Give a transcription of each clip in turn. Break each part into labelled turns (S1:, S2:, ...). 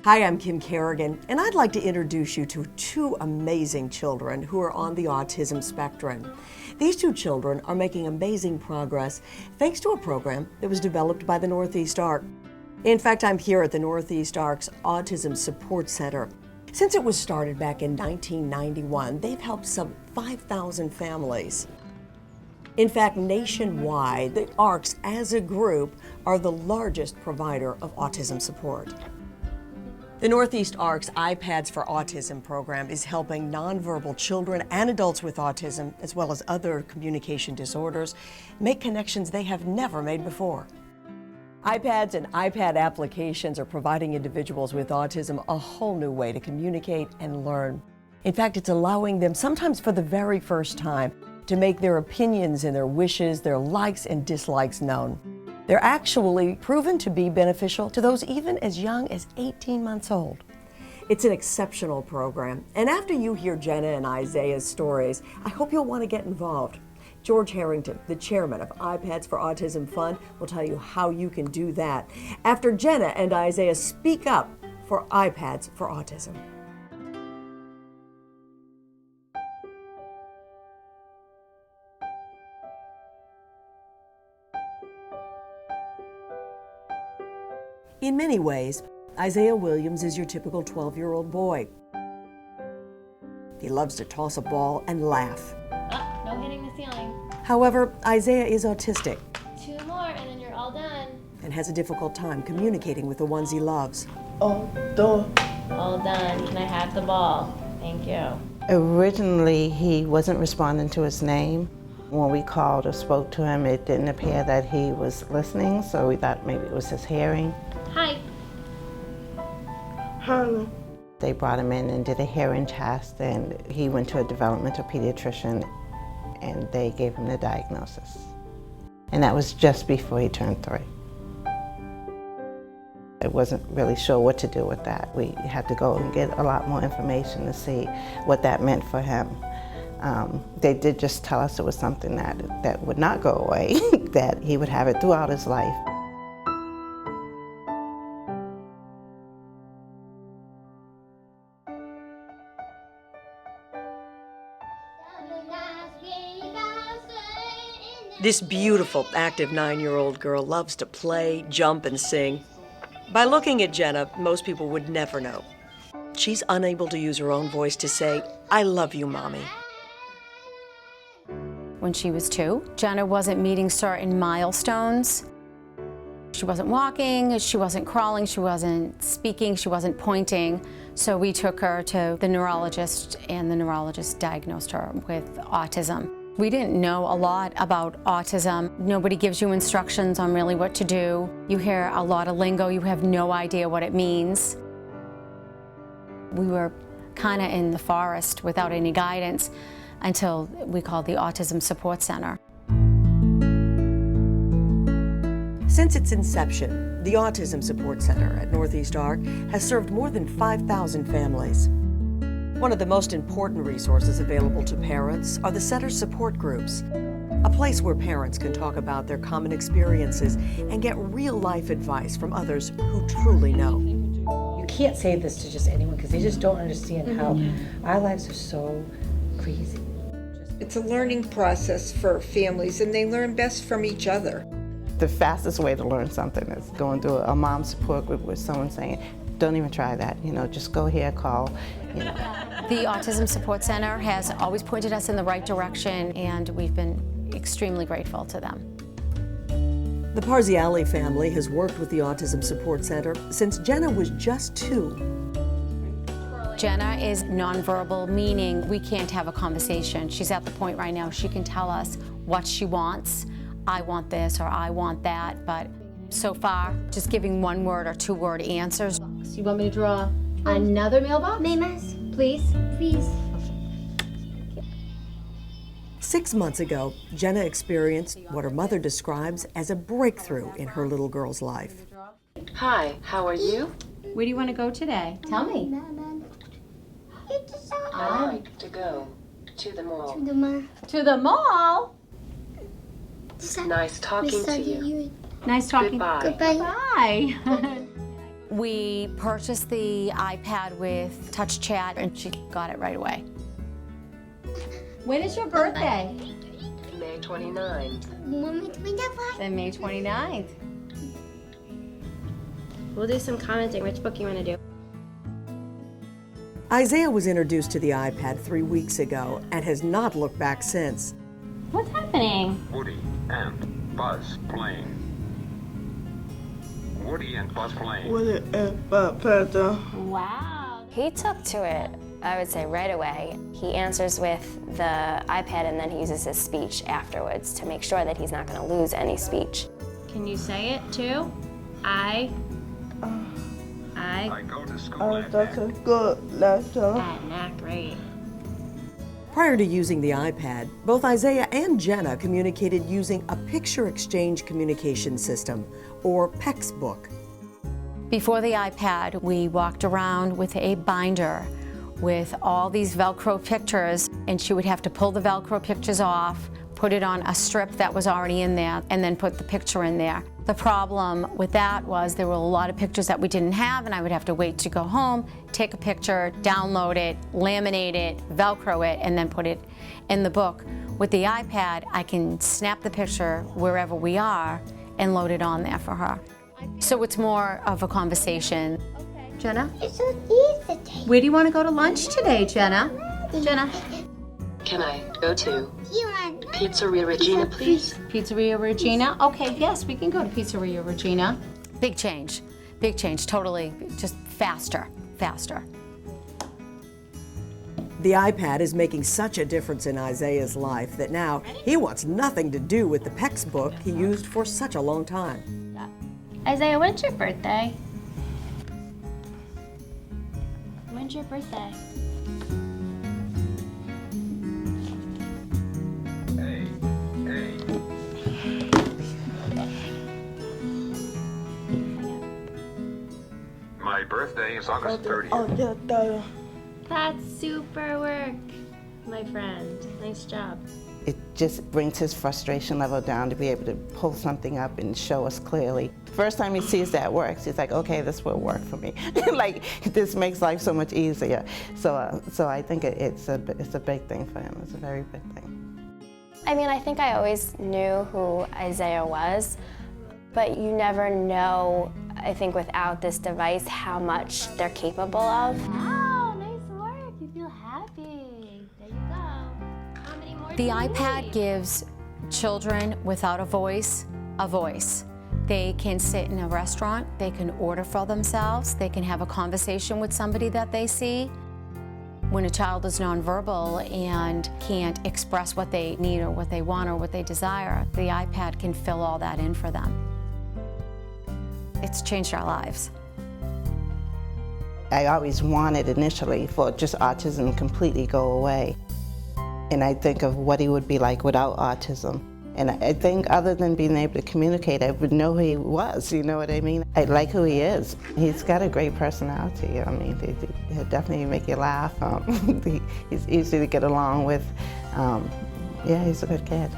S1: Hi, I'm Kim Kerrigan, and I'd like to introduce you to two amazing children who are on the autism spectrum. These two children are making amazing progress thanks to a program that was developed by the Northeast Arc. In fact, I'm here at the Northeast Arc's Autism Support Center. Since it was started back in 1991, they've helped some 5,000 families. In fact, nationwide, the ARCs as a group are the largest provider of autism support. The Northeast Arc's iPads for Autism program is helping nonverbal children and adults with autism, as well as other communication disorders, make connections they have never made before. iPads and iPad applications are providing individuals with autism a whole new way to communicate and learn. In fact, it's allowing them, sometimes for the very first time, to make their opinions and their wishes, their likes and dislikes known. They're actually proven to be beneficial to those even as young as 18 months old. It's an exceptional program, and after you hear Jenna and Isaiah's stories, I hope you'll want to get involved. George Harrington, the chairman of iPads for Autism Fund, will tell you how you can do that after Jenna and Isaiah speak up for iPads for Autism. In many ways, Isaiah Williams is your typical 12-year-old boy. He loves to toss a ball and laugh.
S2: Oh, no hitting the ceiling.
S1: However, Isaiah is autistic.
S2: 2 more and then you're all done.
S1: And has a difficult time communicating with the ones he loves.
S2: All done. Can I have the ball? Thank you.
S3: Originally, he wasn't responding to his name. When we called or spoke to him, it didn't appear that he was listening, so we thought maybe it was his hearing.
S2: Hi.
S3: Honey. They brought him in and did a hearing test, and he went to a developmental pediatrician, and they gave him the diagnosis. And that was just before he turned 3. I wasn't really sure what to do with that. We had to go and get a lot more information to see what that meant for him. They did just tell us it was something that would not go away, that he would have it throughout his life.
S1: This beautiful, active 9-year-old girl loves to play, jump, and sing. By looking at Jenna, most people would never know. She's unable to use her own voice to say, "I love you, Mommy."
S4: When she was 2, Jenna wasn't meeting certain milestones. She wasn't walking, she wasn't crawling, she wasn't speaking, she wasn't pointing. So we took her to the neurologist, and the neurologist diagnosed her with autism. We didn't know a lot about autism. Nobody gives you instructions on really what to do. You hear a lot of lingo, you have no idea what it means. We were kind of in the forest without any guidance until we called the Autism Support Center.
S1: Since its inception, the Autism Support Center at Northeast Arc has served more than 5,000 families. One of the most important resources available to parents are the center's support groups, a place where parents can talk about their common experiences and get real-life advice from others who truly know.
S5: You can't say this to just anyone because they just don't understand how our lives are so crazy.
S6: It's a learning process for families, and they learn best from each other.
S3: The fastest way to learn something is going to a mom support group with someone saying, don't even try that, just go here, call,
S4: The Autism Support Center has always pointed us in the right direction, and we've been extremely grateful to them.
S1: The Parziale family has worked with the Autism Support Center since Jenna was just 2.
S4: Jenna is nonverbal, meaning we can't have a conversation. She's at the point right now she can tell us what she wants. I want this or I want that, but so far, just giving 1-word or 2-word answers.
S2: So you want me to draw another mailbox?
S7: Mamas,
S2: Please?
S7: please.
S1: 6 months ago, Jenna experienced what her mother describes as a breakthrough in her little girl's life.
S8: Hi, how are you?
S2: Where do you want to go today? Tell me.
S8: I'd like to go to the mall.
S2: To the mall?
S8: Nice talking to you.
S2: Nice talking.
S8: Goodbye.
S7: Goodbye.
S2: Bye.
S4: We purchased the iPad with touch chat and she got it right away. When is your birthday?
S8: May 29th.
S4: Then May 29th.
S2: We'll do some commenting. Which book you want to do?
S1: Isaiah was introduced to the iPad 3 weeks ago and has not looked back since.
S2: What's happening?
S7: Woody and Buzz playing. Woody and Buzz playing.
S2: Wow.
S9: He took to it, I would say, right away. He answers with the iPad and then he uses his speech afterwards to make sure that he's not going to lose any speech.
S2: Can you say it too? I
S7: go to school at
S2: Not great.
S1: Prior to using the iPad, both Isaiah and Jenna communicated using a picture exchange communication system, or PEX book.
S4: Before the iPad, we walked around with a binder with all these Velcro pictures, and she would have to pull the Velcro pictures off, put it on a strip that was already in there, and then put the picture in there. The problem with that was there were a lot of pictures that we didn't have, and I would have to wait to go home, take a picture, download it, laminate it, Velcro it, and then put it in the book. With the iPad, I can snap the picture wherever we are and load it on there for her. So it's more of a conversation. Jenna?
S10: It's so easy today.
S4: Where do you want to go to lunch today, Jenna? Jenna?
S8: Can I go to
S10: You want
S8: Pizzeria Regina, please?
S4: Pizzeria Regina? Okay, yes, we can go to Pizzeria Regina. Big change, totally, just faster.
S1: The iPad is making such a difference in Isaiah's life that now he wants nothing to do with the PEX book he used for such a long time.
S2: Isaiah, when's your birthday? When's your birthday?
S7: Hey. My birthday is August 30th.
S2: That's super work, my friend. Nice job.
S3: It just brings his frustration level down to be able to pull something up and show us clearly. First time he sees that works, he's like, okay, this will work for me. Like, this makes life so much easier. So I think it's a big thing for him. It's a very big thing.
S9: I mean, I think I always knew who Isaiah was, but you never know, I think, without this device, how much they're capable of.
S2: Wow, nice work. You feel happy. There you go. How many more
S4: The
S2: do you
S4: iPad
S2: need?
S4: gives children without a voice. They can sit in a restaurant, they can order for themselves, they can have a conversation with somebody that they see. When a child is nonverbal and can't express what they need or what they want or what they desire, the iPad can fill all that in for them. It's changed our lives.
S3: I always wanted initially for just autism to completely go away. And I think of what he would be like without autism. And I think other than being able to communicate, I would know who he was, you know what I mean? I like who he is. He's got a great personality. I mean, he'll definitely make you laugh. He's easy to get along with. Yeah, he's a good kid.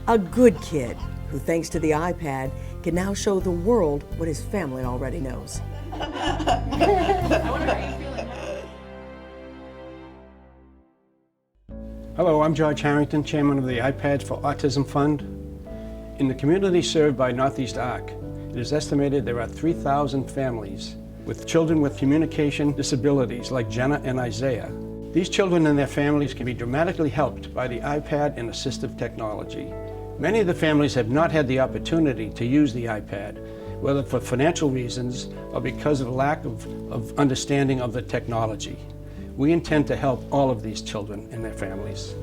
S1: A good kid who, thanks to the iPad, can now show the world what his family already knows.
S11: Hello, I'm George Harrington, chairman of the iPads for Autism Fund. In the community served by Northeast Arc, it is estimated there are 3,000 families with children with communication disabilities like Jenna and Isaiah. These children and their families can be dramatically helped by the iPad and assistive technology. Many of the families have not had the opportunity to use the iPad, whether for financial reasons or because of lack of understanding of the technology. We intend to help all of these children and their families.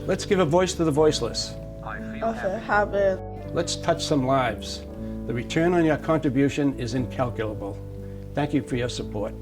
S11: Let's give a voice to the voiceless.
S7: I feel happy.
S11: Let's touch some lives. The return on your contribution is incalculable. Thank you for your support.